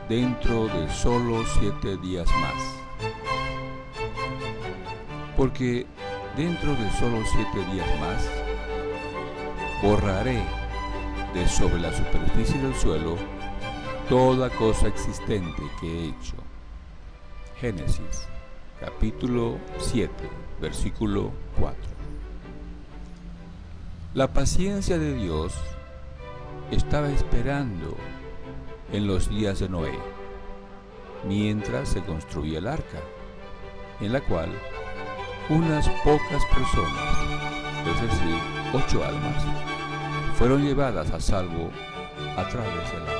dentro de solo 7 días más. Porque dentro de solo 7 días más, borraré de sobre la superficie del suelo toda cosa existente que he hecho. Génesis, capítulo 7, versículo 4. La paciencia de Dios estaba esperando en los días de Noé, mientras se construía el arca, en la cual unas pocas personas, es decir, 8 almas, fueron llevadas a salvo a través del agua.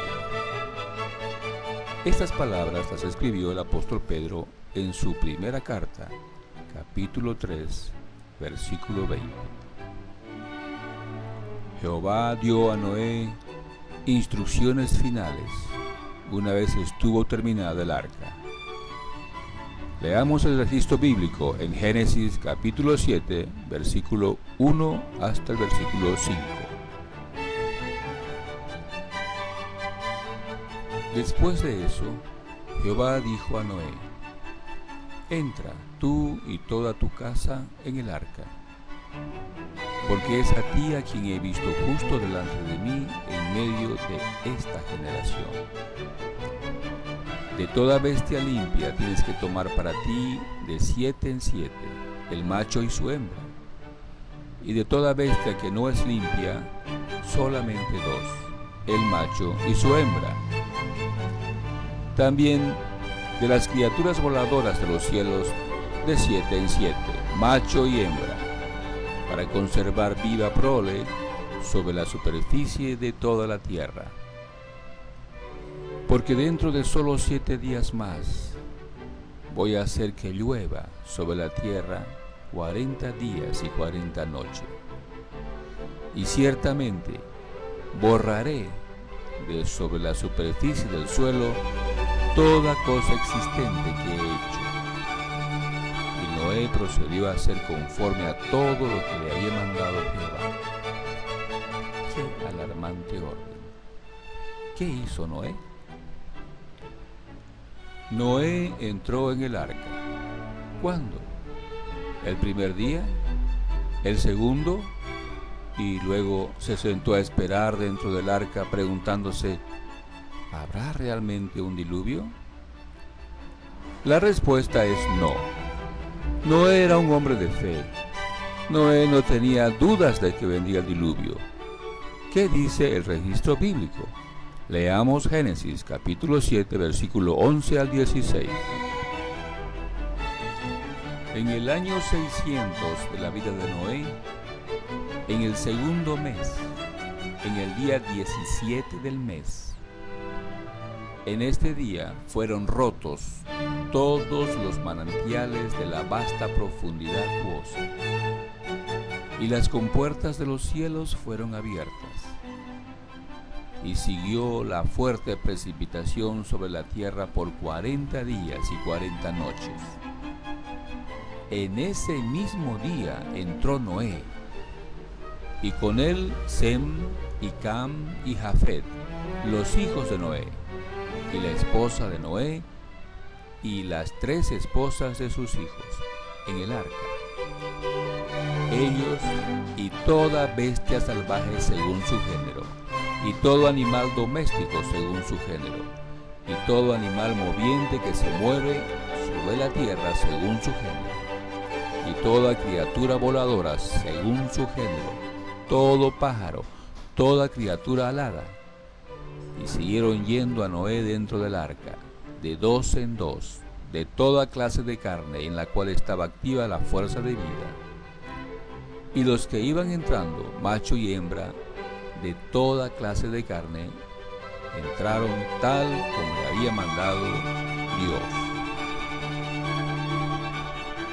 Estas palabras las escribió el apóstol Pedro en su primera carta, capítulo 3, versículo 20. Jehová dio a Noé instrucciones finales una vez estuvo terminada el arca. Leamos el registro bíblico en Génesis capítulo 7, versículo 1 hasta el versículo 5. Después de eso, Jehová dijo a Noé: entra tú y toda tu casa en el arca, porque es a ti a quien he visto justo delante de mí en medio de esta generación. De toda bestia limpia tienes que tomar para ti de 7 en 7, el macho y su hembra. Y de toda bestia que no es limpia, solamente 2, el macho y su hembra. También de las criaturas voladoras de los cielos, de 7 en 7, macho y hembra, para conservar viva prole sobre la superficie de toda la tierra. Porque dentro de solo 7 días más voy a hacer que llueva sobre la tierra 40 días y 40 noches. Y ciertamente borraré de sobre la superficie del suelo toda cosa existente que he hecho. Y Noé procedió a hacer conforme a todo lo que le había mandado Jehová. ¡Qué alarmante orden! ¿Qué hizo Noé? Noé entró en el arca. ¿Cuándo? ¿El primer día? ¿El segundo? Y luego se sentó a esperar dentro del arca preguntándose: ¿habrá realmente un diluvio? La respuesta es no. Noé era un hombre de fe. Noé no tenía dudas de que vendría el diluvio. ¿Qué dice el registro bíblico? Leamos Génesis capítulo 7, versículo 11 al 16. En el año 600 de la vida de Noé, en el segundo mes, en el día 17 del mes, en este día fueron rotos todos los manantiales de la vasta profundidad jugosa, y las compuertas de los cielos fueron abiertas. Y siguió la fuerte precipitación sobre la tierra por 40 días y 40 noches. En ese mismo día entró Noé, y con él Sem y Cam y Jafet, los hijos de Noé, y la esposa de Noé, y las 3 esposas de sus hijos, en el arca. Ellos y toda bestia salvaje según su género, y todo animal doméstico según su género, y todo animal moviente que se mueve sobre la tierra según su género, y toda criatura voladora según su género, todo pájaro, toda criatura alada. Y siguieron yendo a Noé dentro del arca, de 2 en 2, de toda clase de carne en la cual estaba activa la fuerza de vida. Y los que iban entrando, macho y hembra, de toda clase de carne, entraron tal como le había mandado Dios.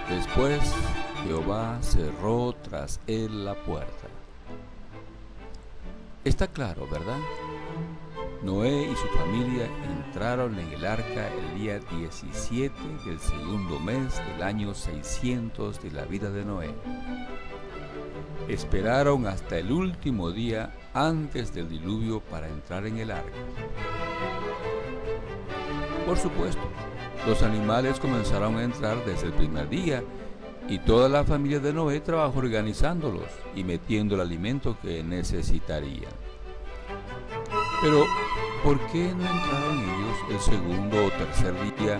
Después Jehová cerró tras él la puerta. Está claro, ¿verdad? Noé y su familia entraron en el arca el día 17 del segundo mes del año 600 de la vida de Noé. Esperaron hasta el último día antes del diluvio para entrar en el arca. Por supuesto, los animales comenzaron a entrar desde el primer día y toda la familia de Noé trabajó organizándolos y metiendo el alimento que necesitarían. Pero, ¿por qué no entraron ellos el segundo o tercer día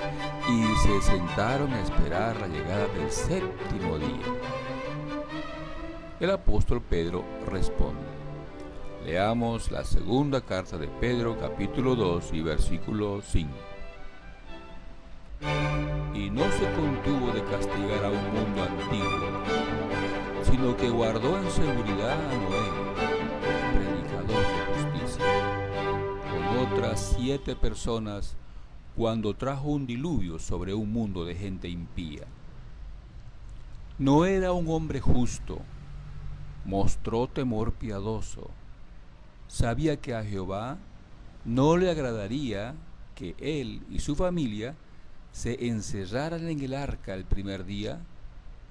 y se sentaron a esperar la llegada del séptimo día? El apóstol Pedro responde. Leamos la segunda carta de Pedro, capítulo 2 y versículo 5. Y no se contuvo de castigar a un mundo antiguo, sino que guardó en seguridad a Noé, predicador de justicia, con otras 7 personas, cuando trajo un diluvio sobre un mundo de gente impía. No era un hombre justo, mostró temor piadoso, sabía que a Jehová no le agradaría que él y su familia se encerraran en el arca el primer día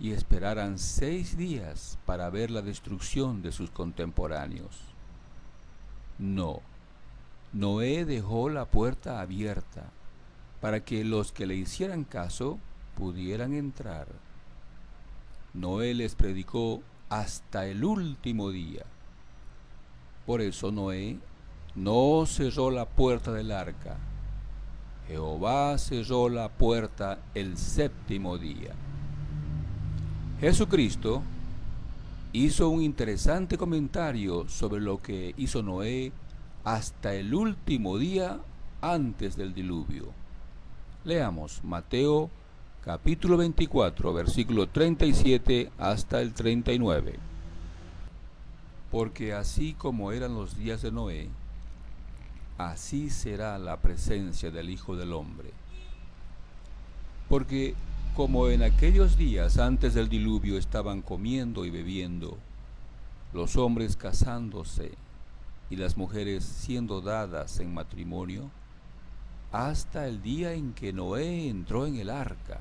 y esperaran 6 días para ver la destrucción de sus contemporáneos. No, Noé dejó la puerta abierta para que los que le hicieran caso pudieran entrar. Noé les predicó hasta el último día. Por eso Noé no cerró la puerta del arca. Jehová cerró la puerta el séptimo día. Jesucristo hizo un interesante comentario sobre lo que hizo Noé hasta el último día antes del diluvio. Leamos Mateo capítulo 24, versículo 37 hasta el 39. Porque así como eran los días de Noé, así será la presencia del Hijo del Hombre. Porque como en aquellos días antes del diluvio estaban comiendo y bebiendo, los hombres casándose y las mujeres siendo dadas en matrimonio, hasta el día en que Noé entró en el arca,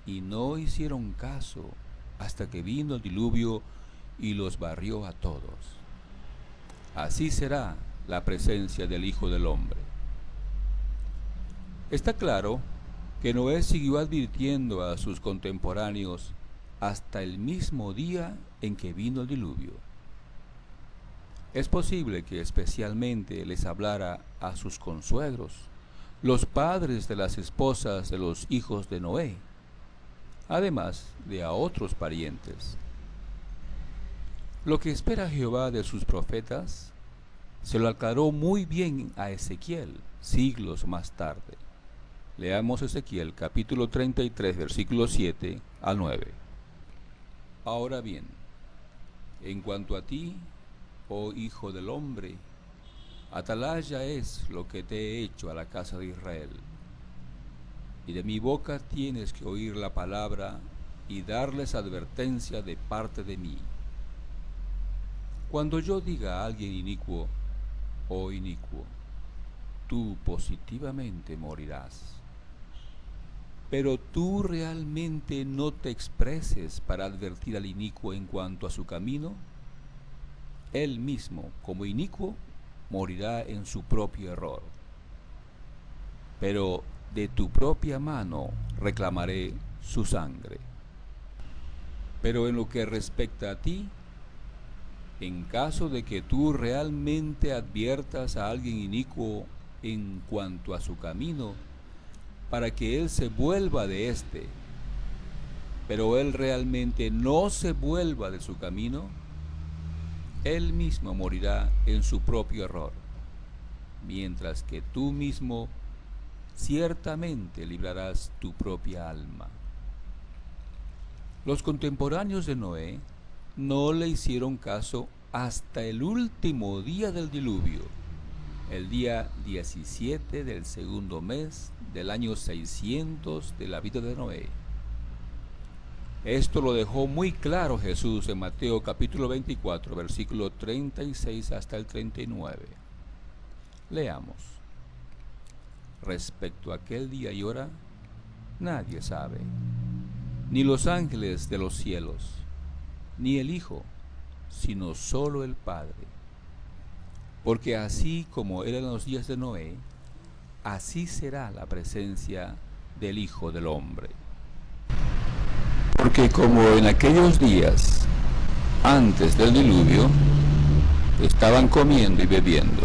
y no hicieron caso hasta que vino el diluvio y los barrió a todos. Así será la presencia del Hijo del Hombre. Está claro que Noé siguió advirtiendo a sus contemporáneos hasta el mismo día en que vino el diluvio. Es posible que especialmente les hablara a sus consuegros, los padres de las esposas de los hijos de Noé, además de a otros parientes. Lo que espera Jehová de sus profetas se lo aclaró muy bien a Ezequiel siglos más tarde. Leamos Ezequiel capítulo 33, versículos 7 al 9. Ahora bien, en cuanto a ti, oh hijo del hombre, atalaya es lo que te he hecho a la casa de Israel. Y de mi boca tienes que oír la palabra y darles advertencia de parte de mí. Cuando yo diga a alguien inicuo, oh inicuo, tú positivamente morirás. Pero tú realmente no te expreses para advertir al inicuo en cuanto a su camino. Él mismo, como inicuo, morirá en su propio error. Pero de tu propia mano reclamaré su sangre. Pero en lo que respecta a ti, en caso de que tú realmente adviertas a alguien inicuo en cuanto a su camino, para que él se vuelva de éste, pero él realmente no se vuelva de su camino, él mismo morirá en su propio error, mientras que tú mismo ciertamente librarás tu propia alma. Los contemporáneos de Noé no le hicieron caso hasta el último día del diluvio, el día 17 del segundo mes del año 600 de la vida de Noé. Esto lo dejó muy claro Jesús en Mateo capítulo 24, versículo 36 hasta el 39. Leamos. Respecto a aquel día y hora, nadie sabe, ni los ángeles de los cielos, ni el Hijo, sino solo el Padre. Porque así como eran los días de Noé, así será la presencia del Hijo del Hombre. Porque como en aquellos días, antes del diluvio, estaban comiendo y bebiendo,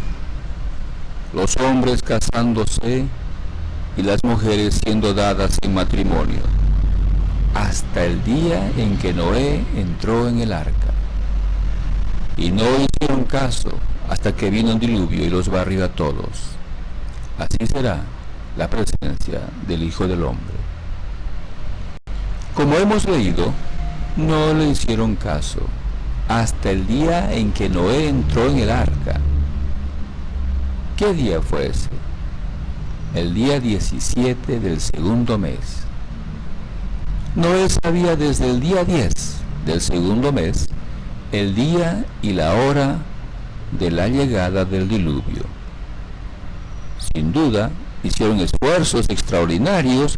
los hombres casándose y las mujeres siendo dadas en matrimonio, hasta el día en que Noé entró en el arca. Y no hicieron caso hasta que vino el diluvio y los barrió a todos. Así será la presencia del Hijo del Hombre. Como hemos leído, no le hicieron caso hasta el día en que Noé entró en el arca. ¿Qué día fue ese? El día 17 del segundo mes. Noé sabía desde el día 10 del segundo mes el día y la hora de la llegada del diluvio. Sin duda, hicieron esfuerzos extraordinarios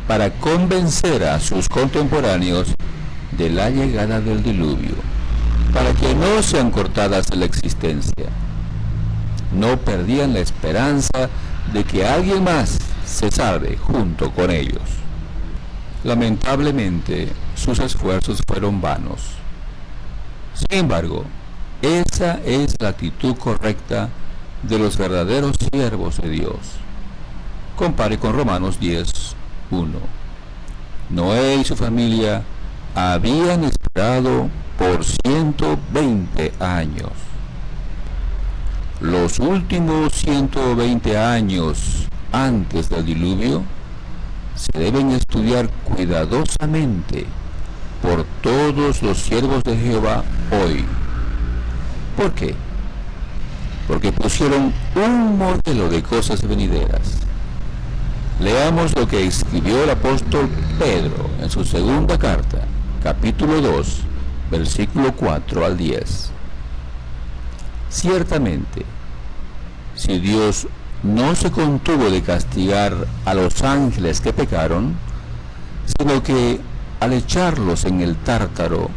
para convencer a sus contemporáneos de la llegada del diluvio, para que no sean cortadas de la existencia. No perdían la esperanza de que alguien más se salve junto con ellos. Lamentablemente, sus esfuerzos fueron vanos. Sin embargo, esa es la actitud correcta de los verdaderos siervos de Dios. Compare con Romanos 10:1. Noé y su familia habían esperado por 120 años. Los últimos 120 años antes del diluvio se deben estudiar cuidadosamente por todos los siervos de Jehová hoy. ¿Por qué? Porque pusieron un modelo de cosas venideras. Leamos lo que escribió el apóstol Pedro en su segunda carta, capítulo 2, versículo 4 al 10. Ciertamente, si Dios no se contuvo de castigar a los ángeles que pecaron, sino que al echarlos en el Tártaro,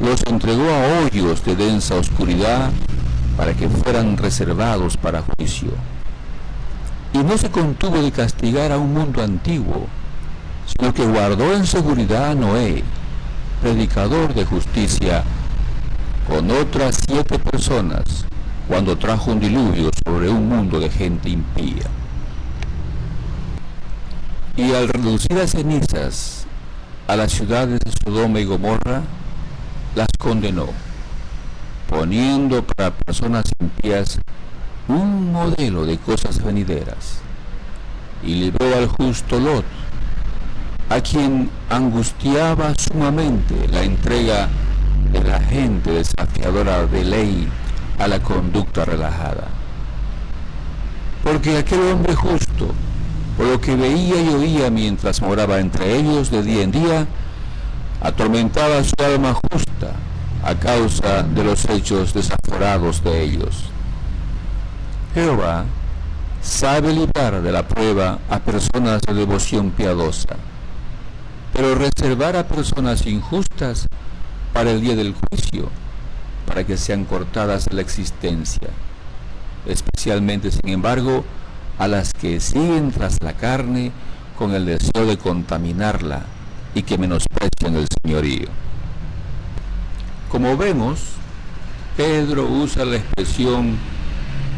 los entregó a hoyos de densa oscuridad para que fueran reservados para juicio. Y no se contuvo de castigar a un mundo antiguo, sino que guardó en seguridad a Noé, predicador de justicia, con otras 7 personas, cuando trajo un diluvio sobre un mundo de gente impía. Y al reducir a cenizas a las ciudades de Sodoma y Gomorra, las condenó, poniendo para personas impías un modelo de cosas venideras, y libró al justo Lot, a quien angustiaba sumamente la entrega de la gente desafiadora de ley a la conducta relajada. Porque aquel hombre justo, por lo que veía y oía mientras moraba entre ellos de día en día, atormentaba su alma justa a causa de los hechos desaforados de ellos. Jehová sabe librar de la prueba a personas de devoción piadosa, pero reservar a personas injustas para el día del juicio, para que sean cortadas de la existencia, especialmente, sin embargo, a las que siguen tras la carne con el deseo de contaminarla y que menosprecian el señorío. Como vemos, Pedro usa la expresión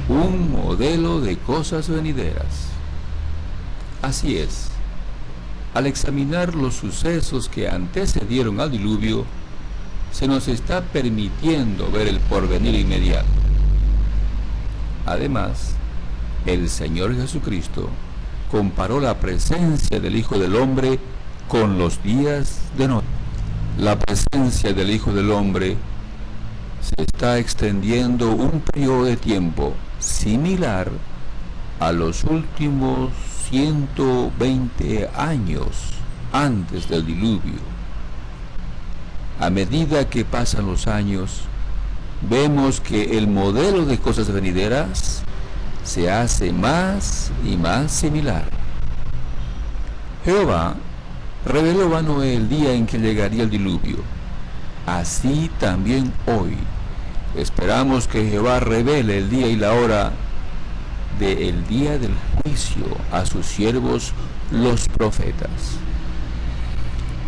un modelo de cosas venideras. Así es, al examinar los sucesos que antecedieron al diluvio, se nos está permitiendo ver el porvenir inmediato. Además, el Señor Jesucristo comparó la presencia del Hijo del Hombre con los días de Noé. La presencia del Hijo del Hombre se está extendiendo un periodo de tiempo similar a los últimos 120 años antes del diluvio. A medida que pasan los años, vemos que el modelo de cosas venideras se hace más y más similar. Jehová reveló a Noé el día en que llegaría el diluvio. Así también hoy esperamos que Jehová revele el día y la hora del día del juicio a sus siervos los profetas.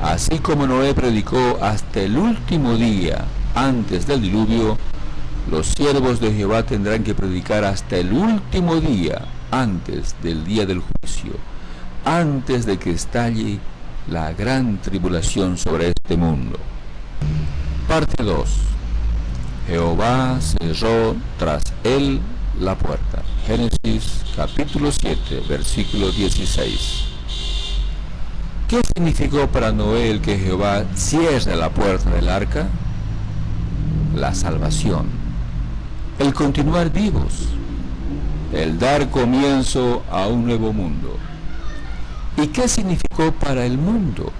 Así como Noé predicó hasta el último día antes del diluvio, los siervos de Jehová tendrán que predicar hasta el último día antes del día del juicio, antes de que estalle la gran tribulación sobre este mundo. Parte 2. Jehová cerró tras él la puerta. Génesis capítulo 7, versículo 16. ¿Qué significó para Noé el que Jehová cierre la puerta del arca? La salvación, el continuar vivos, el dar comienzo a un nuevo mundo. ¿Y qué significó para el mundo?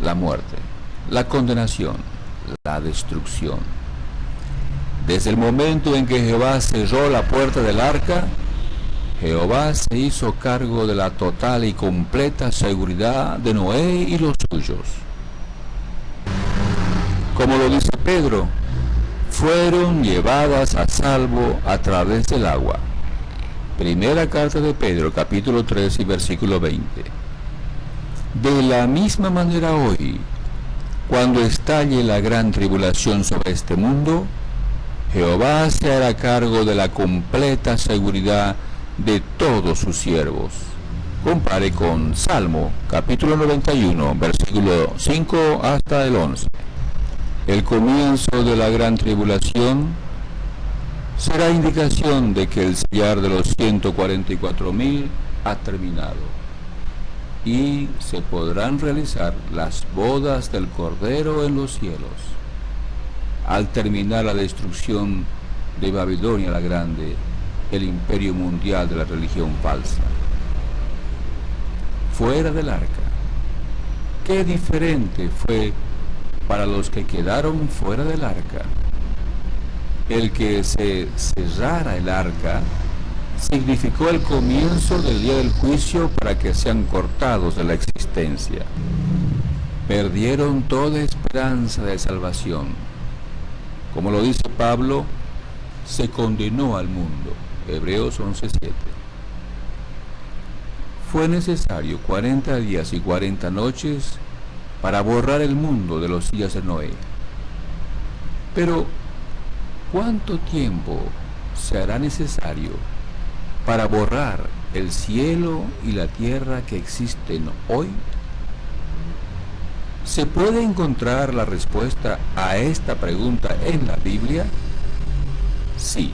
La muerte, la condenación, la destrucción. Desde el momento en que Jehová cerró la puerta del arca, Jehová se hizo cargo de la total y completa seguridad de Noé y los suyos. Como lo dice Pedro, fueron llevadas a salvo a través del agua. Primera carta de Pedro, capítulo 3 y versículo 20. De la misma manera hoy, cuando estalle la gran tribulación sobre este mundo, Jehová se hará cargo de la completa seguridad de todos sus siervos. Compare con Salmo, capítulo 91, versículo 5 hasta el 11. El comienzo de la gran tribulación será indicación de que el sellar de los 144,000 ha terminado y se podrán realizar las bodas del Cordero en los cielos. Al terminar la destrucción de Babilonia la Grande, el imperio mundial de la religión falsa. Fuera del arca. Qué diferente fue para los que quedaron fuera del arca. El que se cerrara el arca significó el comienzo del día del juicio para que sean cortados de la existencia. Perdieron toda esperanza de salvación. Como lo dice Pablo, se condenó al mundo. Hebreos 11:7. Fue necesario 40 días y 40 noches para borrar el mundo de los días de Noé. Pero, ¿cuánto tiempo se hará necesario para borrar el cielo y la tierra que existen hoy? ¿Se puede encontrar la respuesta a esta pregunta en la Biblia? Sí.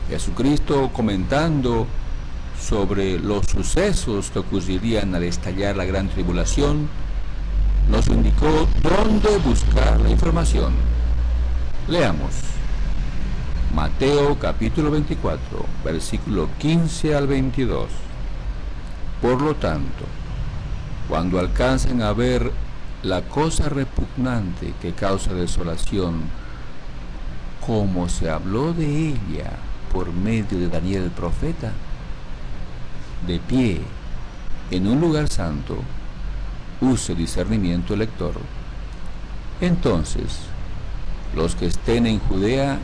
Jesucristo, comentando sobre los sucesos que ocurrirían al estallar la gran tribulación, nos indicó dónde buscar la información. Leamos. Mateo capítulo 24, versículo 15 al 22. Por lo tanto, cuando alcancen a ver la cosa repugnante que causa desolación, como se habló de ella por medio de Daniel el profeta, de pie en un lugar santo, use discernimiento lector. Entonces, los que estén en Judea,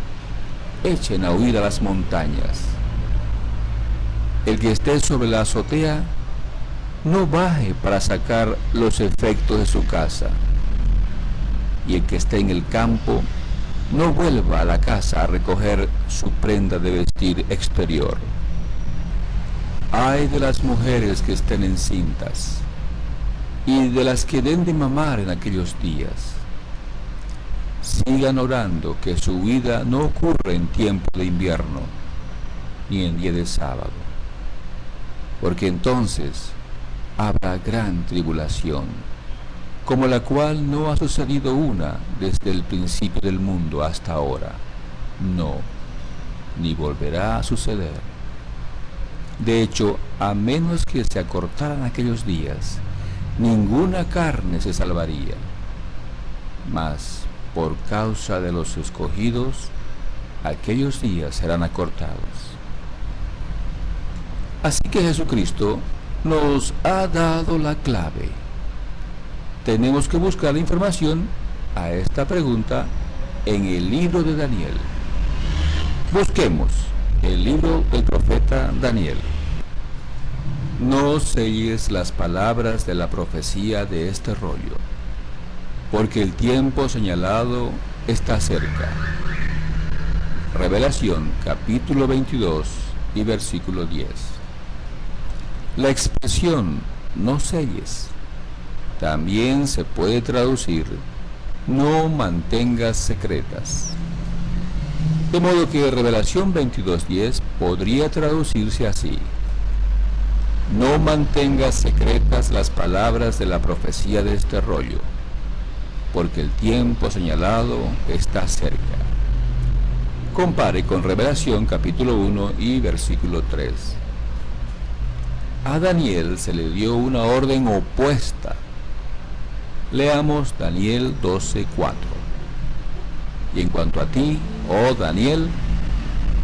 echen a huir a las montañas. El que esté sobre la azotea, no baje para sacar los efectos de su casa. Y el que esté en el campo, no vuelva a la casa a recoger su prenda de vestir exterior. Ay de las mujeres que estén encintas, y de las que den de mamar en aquellos días. Sigan orando que su vida no ocurra en tiempo de invierno, ni en día de sábado, porque entonces habrá gran tribulación, como la cual no ha sucedido una desde el principio del mundo hasta ahora, no, ni volverá a suceder. De hecho, a menos que se acortaran aquellos días, ninguna carne se salvaría. Mas, por causa de los escogidos, aquellos días serán acortados. Así que Jesucristo nos ha dado la clave. Tenemos que buscar la información a esta pregunta en el libro de Daniel. Busquemos El libro del profeta Daniel. No selles las palabras de la profecía de este rollo, porque el tiempo señalado está cerca. Revelación capítulo 22 y versículo 10. La expresión no selles también se puede traducir no mantengas secretas. De modo que Revelación 22:10 podría traducirse así: no mantengas secretas las palabras de la profecía de este rollo, porque el tiempo señalado está cerca. Compare con Revelación capítulo 1 y versículo 3. A Daniel se le dio una orden opuesta. Leamos Daniel 12:4. Y en cuanto a ti, oh Daniel,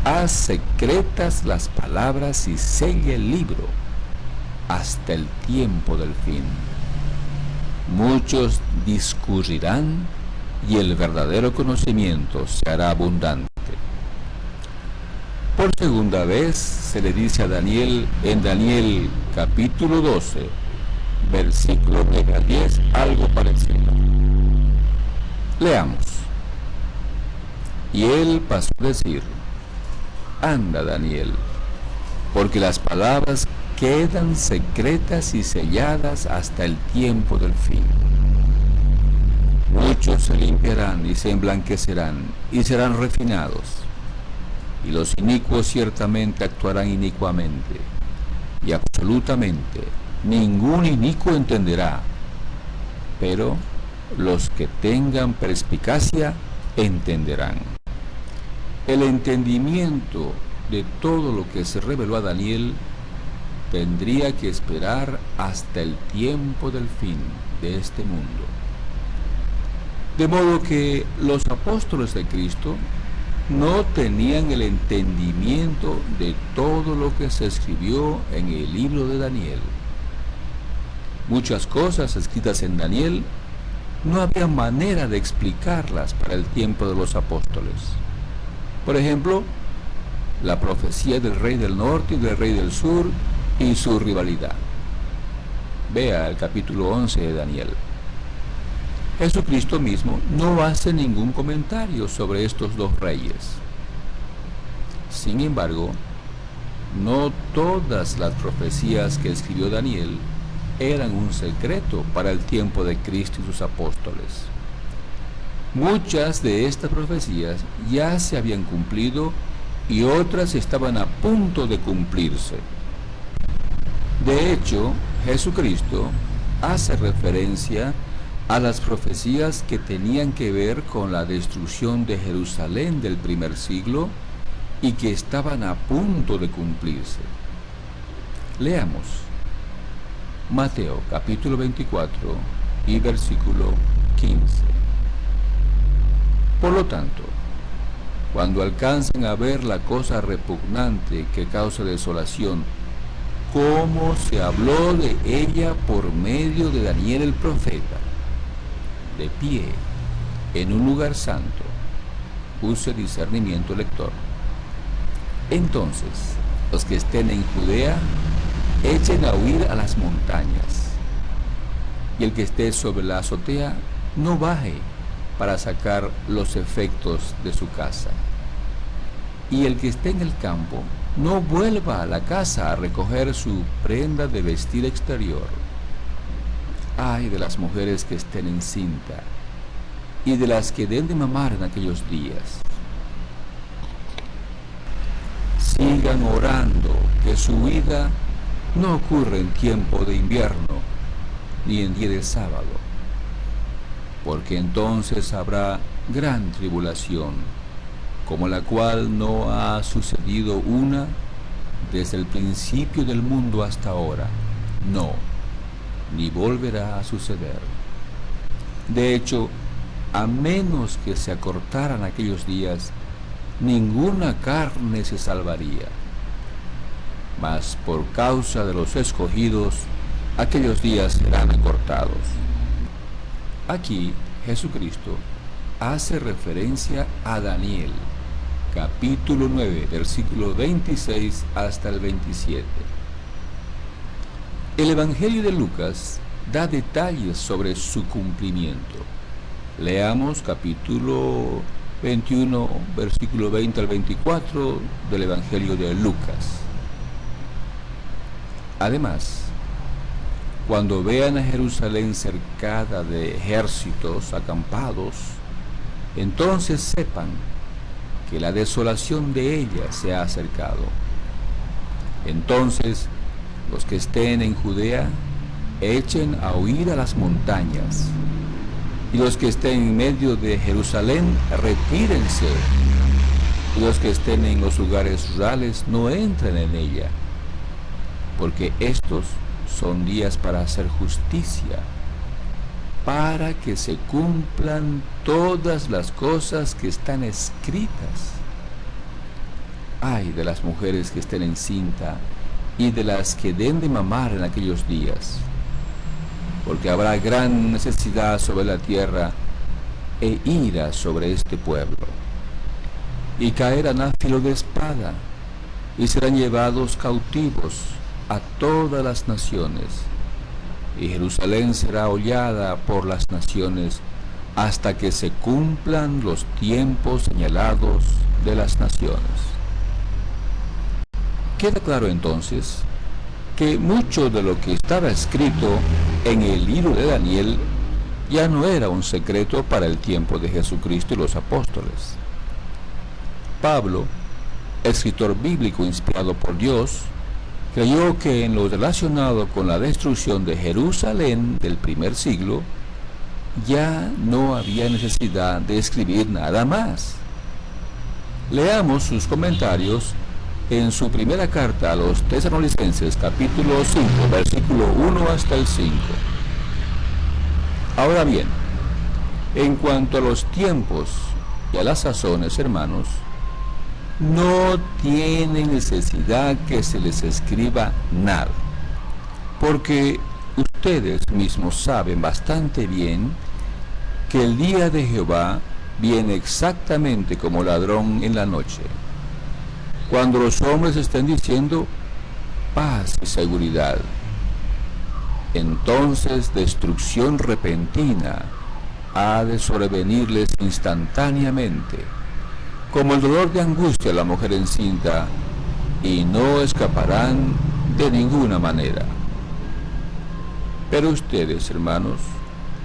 haz secretas las palabras y sella el libro hasta el tiempo del fin. Muchos discurrirán y el verdadero conocimiento se hará abundante. Por segunda vez se le dice a Daniel en Daniel capítulo 12, versículo 10, algo parecido. Leamos. Y él pasó a decir: anda, Daniel, porque las palabras quedan secretas y selladas hasta el tiempo del fin. Muchos se limpiarán y se emblanquecerán y serán refinados, y los inicuos ciertamente actuarán inicuamente, y absolutamente ningún inicuo entenderá, pero los que tengan perspicacia entenderán. El entendimiento de todo lo que se reveló a Daniel tendría que esperar hasta el tiempo del fin de este mundo. De modo que los apóstoles de Cristo no tenían el entendimiento de todo lo que se escribió en el libro de Daniel. Muchas cosas escritas en Daniel no había manera de explicarlas para el tiempo de los apóstoles. Por ejemplo, la profecía del rey del norte y del rey del sur y su rivalidad. Vea el capítulo 11 de Daniel. Jesucristo mismo no hace ningún comentario sobre estos dos reyes. Sin embargo, no todas las profecías que escribió Daniel eran un secreto para el tiempo de Cristo y sus apóstoles. Muchas de estas profecías ya se habían cumplido y otras estaban a punto de cumplirse. De hecho, Jesucristo hace referencia a las profecías que tenían que ver con la destrucción de Jerusalén del primer siglo y que estaban a punto de cumplirse. Leamos Mateo capítulo 24 y versículo 15. Por lo tanto, cuando alcancen a ver la cosa repugnante que causa desolación, como se habló de ella por medio de Daniel el profeta, de pie, en un lugar santo, use discernimiento lector. Entonces, los que estén en Judea, echen a huir a las montañas, y el que esté sobre la azotea, no baje para sacar los efectos de su casa. Y el que esté en el campo, no vuelva a la casa a recoger su prenda de vestir exterior. Ay de las mujeres que estén encinta y de las que den de mamar en aquellos días. Sigan orando que su huida no ocurra en tiempo de invierno ni en día de sábado, porque entonces habrá gran tribulación, como la cual no ha sucedido una desde el principio del mundo hasta ahora, no, ni volverá a suceder. De hecho, a menos que se acortaran aquellos días, ninguna carne se salvaría. Mas por causa de los escogidos, aquellos días serán acortados. Aquí Jesucristo hace referencia a Daniel, capítulo 9, versículo 26 hasta el 27. El Evangelio de Lucas da detalles sobre su cumplimiento. Leamos capítulo 21, versículo 20 al 24 del Evangelio de Lucas. Además, cuando vean a Jerusalén cercada de ejércitos acampados, entonces sepan que la desolación de ella se ha acercado. Entonces, los que estén en Judea, echen a huir a las montañas, y los que estén en medio de Jerusalén, retírense, y los que estén en los lugares rurales, no entren en ella, porque estos son días para hacer justicia, para que se cumplan todas las cosas que están escritas. Ay de las mujeres que estén encinta y de las que den de mamar en aquellos días, porque habrá gran necesidad sobre la tierra e ira sobre este pueblo, y caerán a filo de espada, y serán llevados cautivos a todas las naciones, y Jerusalén será hollada por las naciones hasta que se cumplan los tiempos señalados de las naciones. Queda claro entonces que mucho de lo que estaba escrito en el libro de Daniel ya no era un secreto para el tiempo de Jesucristo y los apóstoles. Pablo, escritor bíblico inspirado por Dios, creyó que en lo relacionado con la destrucción de Jerusalén del primer siglo, ya no había necesidad de escribir nada más. Leamos sus comentarios en su primera carta a los Tesalonicenses, capítulo 5, versículo 1 hasta el 5. Ahora bien, en cuanto a los tiempos y a las sazones, hermanos, no tienen necesidad que se les escriba nada, porque ustedes mismos saben bastante bien que el día de Jehová viene exactamente como ladrón en la noche, cuando los hombres estén diciendo paz y seguridad. Entonces destrucción repentina ha de sobrevenirles instantáneamente, como el dolor de angustia a la mujer encinta, y no escaparán de ninguna manera. Pero ustedes, hermanos,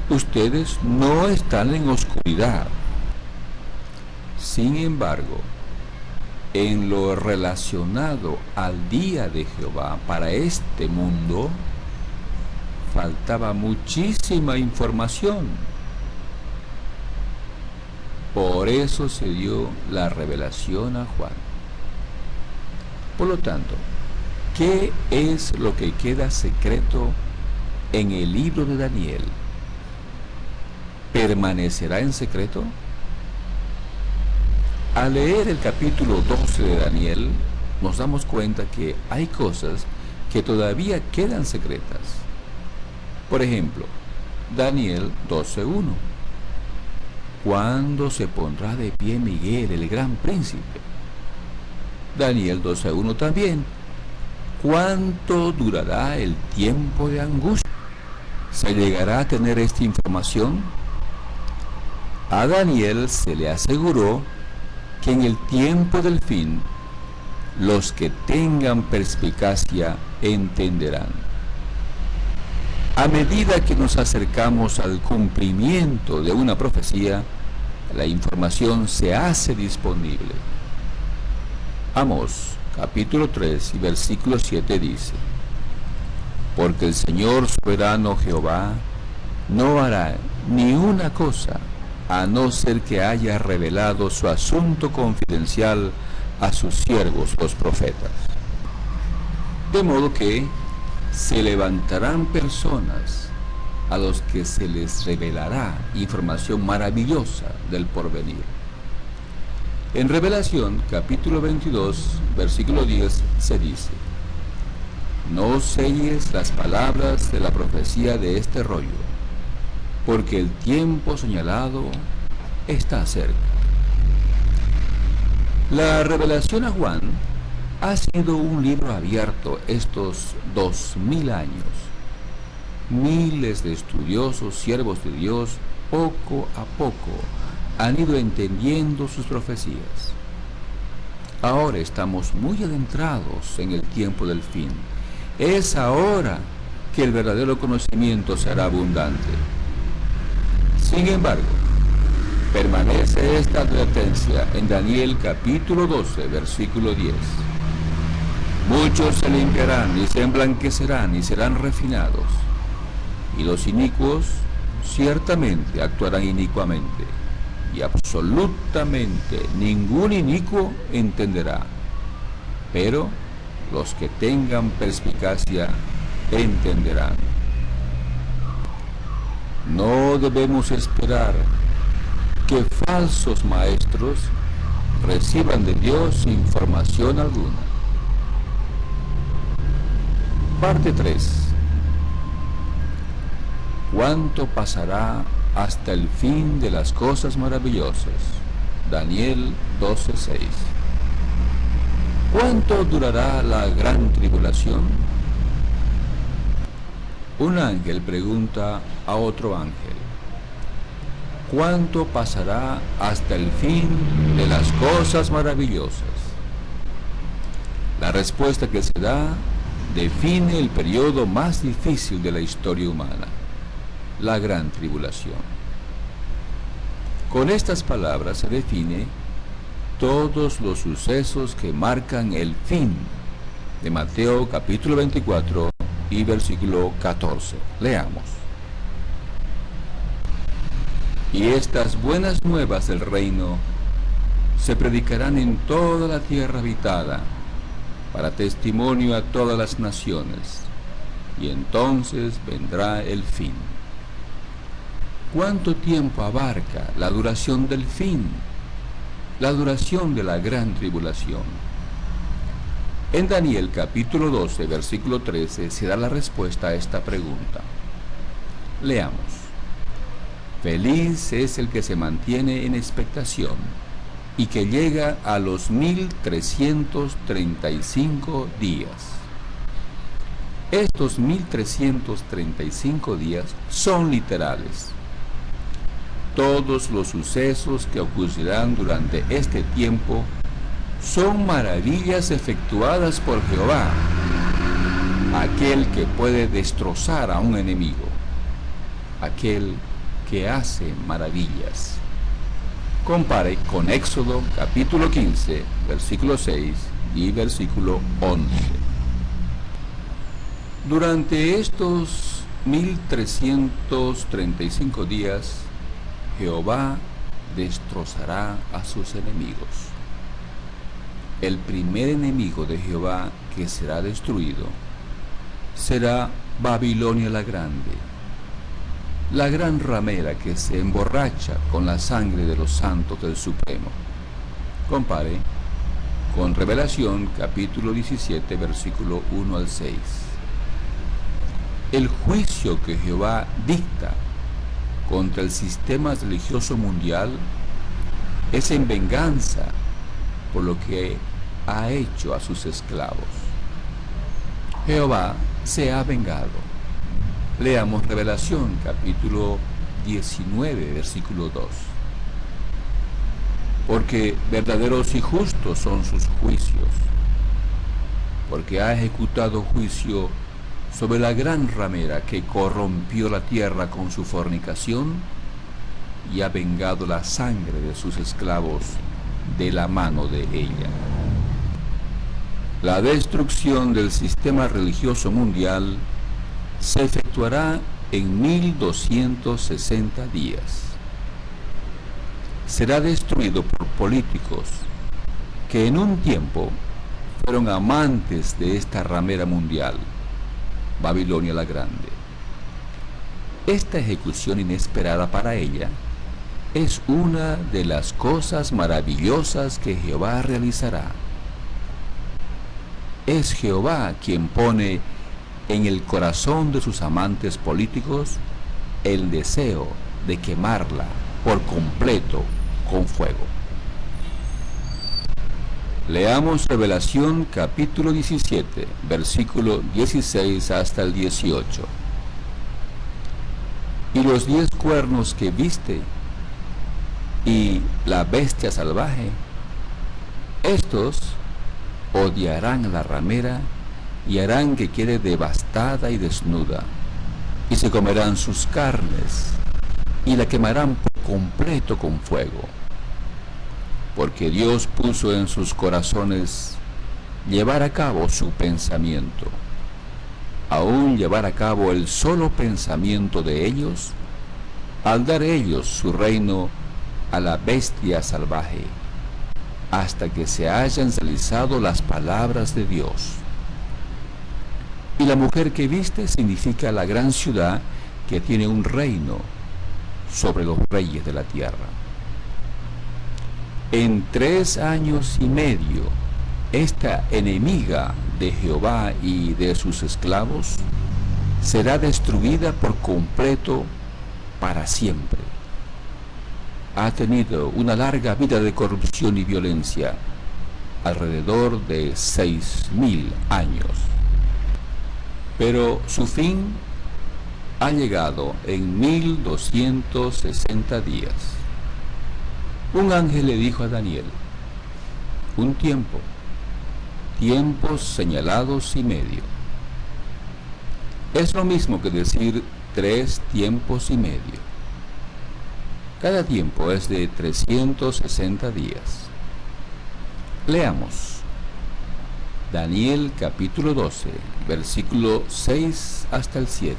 ustedes no están en oscuridad. Sin embargo, en lo relacionado al día de Jehová para este mundo, faltaba muchísima información. Por eso se dio la revelación a Juan. Por lo tanto, ¿qué es lo que queda secreto en el libro de Daniel? ¿Permanecerá en secreto? Al leer el capítulo 12 de Daniel, nos damos cuenta que hay cosas que todavía quedan secretas. Por ejemplo, Daniel 12:1. ¿Cuándo se pondrá de pie Miguel, el gran príncipe? Daniel 12:1 también. ¿Cuánto durará el tiempo de angustia? ¿Se llegará a tener esta información? A Daniel se le aseguró que en el tiempo del fin, los que tengan perspicacia entenderán. A medida que nos acercamos al cumplimiento de una profecía, la información se hace disponible. Amós, capítulo 3 y versículo 7 dice: porque el Señor soberano Jehová no hará ni una cosa, a no ser que haya revelado su asunto confidencial a sus siervos los profetas. De modo que se levantarán personas a los que se les revelará información maravillosa del porvenir. En Revelación, capítulo 22, versículo 10, se dice: no selles las palabras de la profecía de este rollo, porque el tiempo señalado está cerca. La revelación a Juan ha sido un libro abierto estos 2000 años. Miles de estudiosos, siervos de Dios, poco a poco han ido entendiendo sus profecías. Ahora estamos muy adentrados en el tiempo del fin. Es ahora que el verdadero conocimiento será abundante. Sin embargo, permanece esta advertencia en Daniel capítulo 12, versículo 10. Muchos se limpiarán y se emblanquecerán y serán refinados, y los inicuos ciertamente actuarán inicuamente, y absolutamente ningún inicuo entenderá. Pero los que tengan perspicacia entenderán. No debemos esperar que falsos maestros reciban de Dios información alguna. Parte 3. ¿Cuánto pasará hasta el fin de las cosas maravillosas? Daniel 12:6. ¿Cuánto durará la gran tribulación? Un ángel pregunta a otro ángel: ¿cuánto pasará hasta el fin de las cosas maravillosas? La respuesta que se da define el periodo más difícil de la historia humana, la gran tribulación. Con estas palabras se define todos los sucesos que marcan el fin de Mateo capítulo 24 y versículo 14. Leamos. Y estas buenas nuevas del reino se predicarán en toda la tierra habitada, para testimonio a todas las naciones, y entonces vendrá el fin. ¿Cuánto tiempo abarca la duración del fin? La duración de la gran tribulación. En Daniel capítulo 12, versículo 13, se da la respuesta a esta pregunta. Leamos. Feliz es el que se mantiene en expectación y que llega a los 1335 días. Estos 1335 días son literales. Todos los sucesos que ocurrirán durante este tiempo son maravillas efectuadas por Jehová, aquel que puede destrozar a un enemigo, aquel que hace maravillas. Compare con Éxodo capítulo 15, versículo 6 y versículo 11. Durante estos 1335 días, Jehová destrozará a sus enemigos. El primer enemigo de Jehová que será destruido será Babilonia la Grande, la gran ramera que se emborracha con la sangre de los santos del Supremo. Compare con Revelación capítulo 17, versículo 1 al 6. El juicio que Jehová dicta contra el sistema religioso mundial es en venganza por lo que ha hecho a sus esclavos. Jehová se ha vengado. Leamos Revelación capítulo 19, versículo 2. Porque verdaderos y justos son sus juicios, porque ha ejecutado juicio sobre la gran ramera que corrompió la tierra con su fornicación y ha vengado la sangre de sus esclavos de la mano de ella. La destrucción del sistema religioso mundial se efectuará en 1260 días. Será destruido por políticos que en un tiempo fueron amantes de esta ramera mundial, Babilonia la Grande. Esta ejecución inesperada para ella es una de las cosas maravillosas que Jehová realizará. Es Jehová quien pone en el corazón de sus amantes políticos el deseo de quemarla por completo con fuego. Leamos Revelación capítulo 17, versículo 16 hasta el 18. Y los 10 cuernos que viste, y la bestia salvaje, estos odiarán a la ramera y harán que quede devastada y desnuda, y se comerán sus carnes, y la quemarán por completo con fuego. Porque Dios puso en sus corazones llevar a cabo su pensamiento, aún llevar a cabo el solo pensamiento de ellos, al dar ellos su reino a la bestia salvaje, hasta que se hayan realizado las palabras de Dios. Y la mujer que viste significa la gran ciudad que tiene un reino sobre los reyes de la tierra. En 3 años y medio, esta enemiga de Jehová y de sus esclavos será destruida por completo para siempre. Ha tenido una larga vida de corrupción y violencia, alrededor de 6.000 años. Pero su fin ha llegado en 1260 días. Un ángel le dijo a Daniel: un tiempo, tiempos señalados y medio. Es lo mismo que decir 3 tiempos y medio. Cada tiempo es de 360 días. Leamos Daniel capítulo 12, versículo 6 hasta el 7.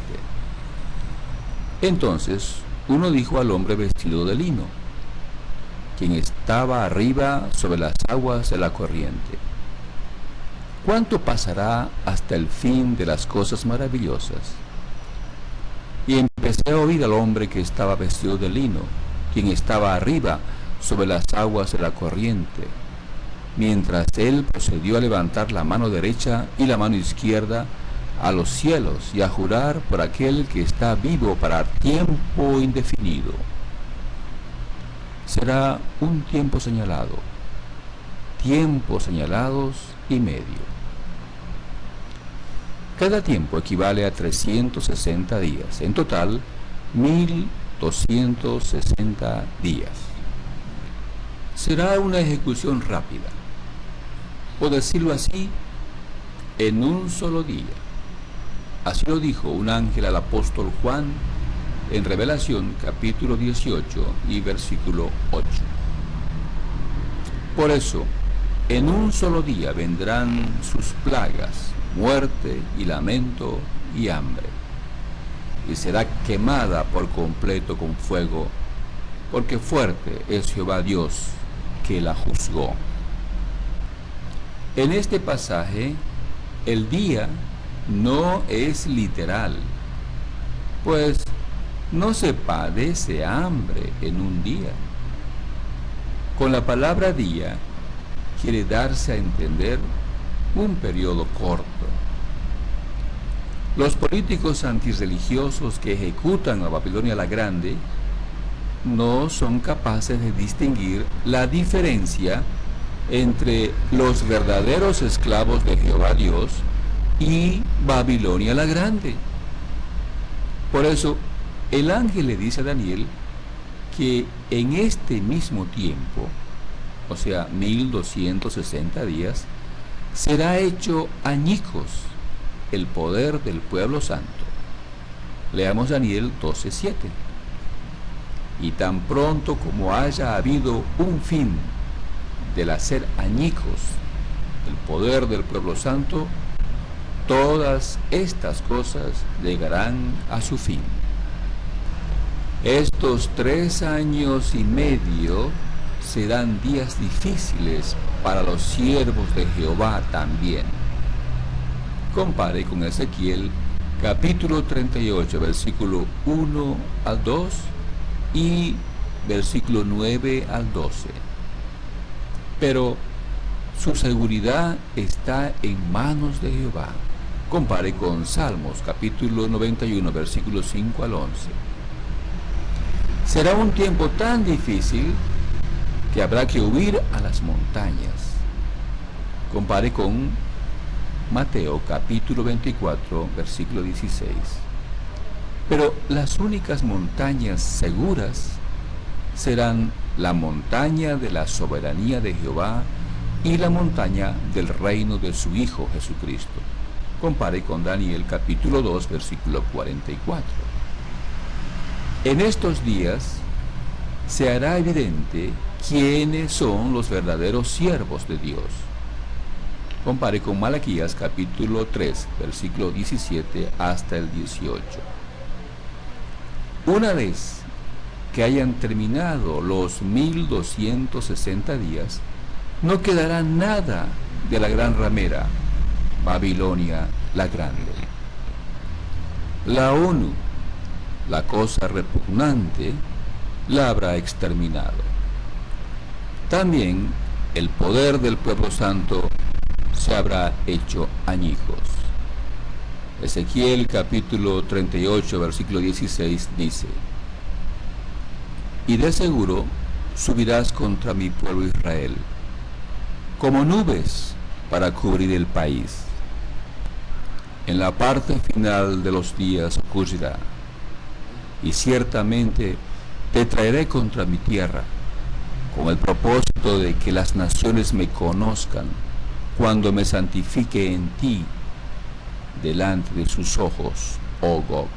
Entonces uno dijo al hombre vestido de lino, quien estaba arriba sobre las aguas de la corriente: ¿cuánto pasará hasta el fin de las cosas maravillosas? Y empecé a oír al hombre que estaba vestido de lino, quien estaba arriba sobre las aguas de la corriente, mientras él procedió a levantar la mano derecha y la mano izquierda a los cielos y a jurar por aquel que está vivo para tiempo indefinido. Será un tiempo señalado, tiempos señalados y medio. Cada tiempo equivale a 360 días, en total 1260 días. Será una ejecución rápida, por decirlo así, en un solo día. Así lo dijo un ángel al apóstol Juan en Revelación capítulo 18 y versículo 8. Por eso, en un solo día vendrán sus plagas, muerte y lamento y hambre, y será quemada por completo con fuego, porque fuerte es Jehová Dios que la juzgó. En este pasaje, el día no es literal, pues no se padece hambre en un día. Con la palabra día quiere darse a entender un periodo corto. Los políticos antirreligiosos que ejecutan a Babilonia la Grande no son capaces de distinguir la diferencia entre los verdaderos esclavos de Jehová Dios y Babilonia la Grande. Por eso, el ángel le dice a Daniel que en este mismo tiempo, o sea, 1260 días, será hecho añicos el poder del pueblo santo. Leamos Daniel 12:7. Y tan pronto como haya habido un fin del hacer añicos el poder del pueblo santo, todas estas cosas llegarán a su fin. Estos 3 años y medio serán días difíciles para los siervos de Jehová también. Compare con Ezequiel capítulo 38, versículo 1 al 2 y versículo 9 al 12. Pero su seguridad está en manos de Jehová. Compare con Salmos capítulo 91, versículos 5 al 11. Será un tiempo tan difícil que habrá que huir a las montañas. Compare con Mateo capítulo 24, versículo 16. Pero las únicas montañas seguras serán la montaña de la soberanía de Jehová y la montaña del reino de su Hijo Jesucristo. Compare con Daniel capítulo 2, versículo 44. En estos días se hará evidente quiénes son los verdaderos siervos de Dios. Compare con Malaquías capítulo 3, versículo 17 hasta el 18. Una vez que hayan terminado los 1260 días, no quedará nada de la gran ramera, Babilonia la Grande. La ONU, la cosa repugnante, la habrá exterminado. También el poder del pueblo santo se habrá hecho añicos. Ezequiel capítulo 38, versículo 16 dice: y de seguro subirás contra mi pueblo Israel, como nubes para cubrir el país. En la parte final de los días ocurrirá, y ciertamente te traeré contra mi tierra, con el propósito de que las naciones me conozcan, cuando me santifique en ti, delante de sus ojos, oh Gog.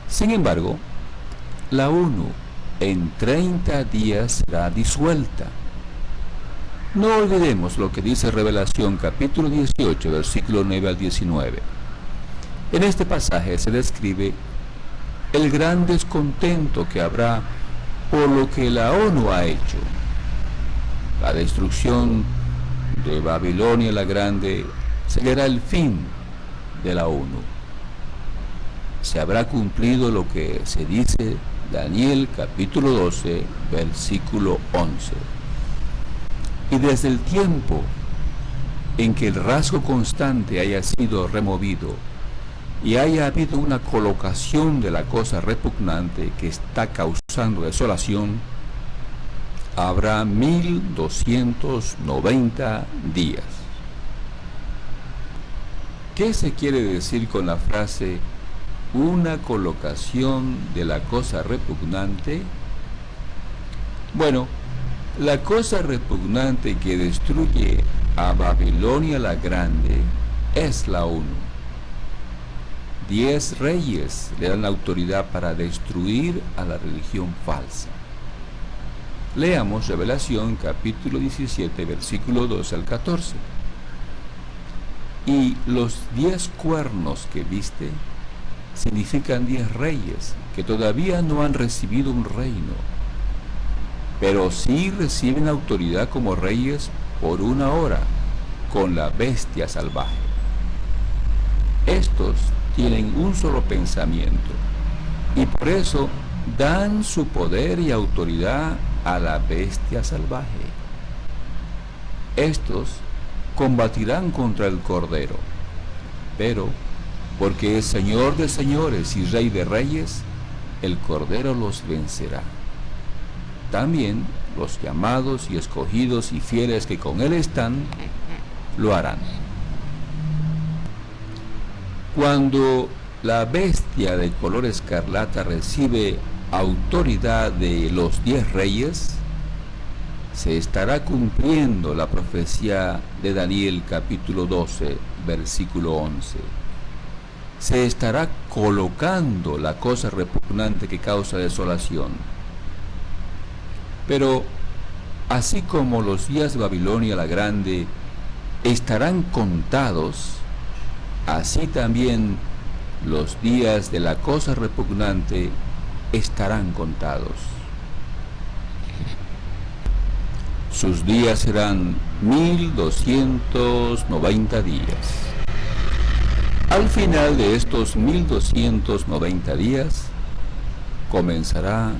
Sin embargo, la ONU en 30 días será disuelta. No olvidemos lo que dice Revelación capítulo 18, versículo 9 al 19. En este pasaje se describe el gran descontento que habrá por lo que la ONU ha hecho. La destrucción de Babilonia la Grande será el fin de la ONU. Se habrá cumplido lo que se dice Daniel capítulo 12, versículo 11. Y desde el tiempo en que el rasgo constante haya sido removido y haya habido una colocación de la cosa repugnante que está causando desolación, habrá 1290 días. ¿Qué se quiere decir con la frase una colocación de la cosa repugnante? Bueno, la cosa repugnante que destruye a Babilonia la Grande es la ONU. 10 reyes le dan la autoridad para destruir a la religión falsa. Leamos Revelación capítulo 17, versículo 12 al 14. Y los 10 cuernos que viste significan 10 reyes que todavía no han recibido un reino, pero sí reciben autoridad como reyes por una hora con la bestia salvaje. Estos tienen un solo pensamiento y por eso dan su poder y autoridad a la bestia salvaje. Estos combatirán contra el Cordero, pero porque es Señor de señores y Rey de reyes, el Cordero los vencerá. También los llamados y escogidos y fieles que con él están, lo harán. Cuando la bestia de color escarlata recibe autoridad de los 10 reyes, se estará cumpliendo la profecía de Daniel capítulo 12, versículo 11. Se estará colocando la cosa repugnante que causa desolación. Pero así como los días de Babilonia la Grande estarán contados, así también los días de la cosa repugnante estarán contados. Sus días serán 1290 días. Al final de estos 1290 días, comenzará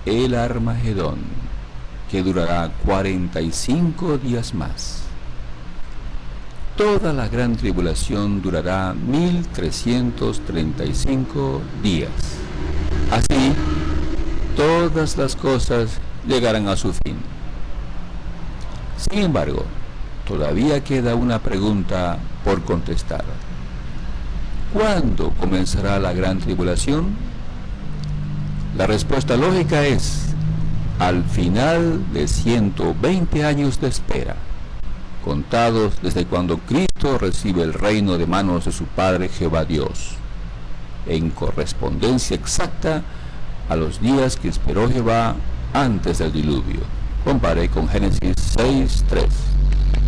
el Armagedón, que durará 45 días más. Toda la gran tribulación durará 1335 días. Así, todas las cosas llegarán a su fin. Sin embargo, todavía queda una pregunta por contestar. ¿Cuándo comenzará la gran tribulación? La respuesta lógica es al final de 120 años de espera, contados desde cuando Cristo recibe el reino de manos de su Padre Jehová Dios, en correspondencia exacta a los días que esperó Jehová antes del diluvio. Compare con Génesis 6:3.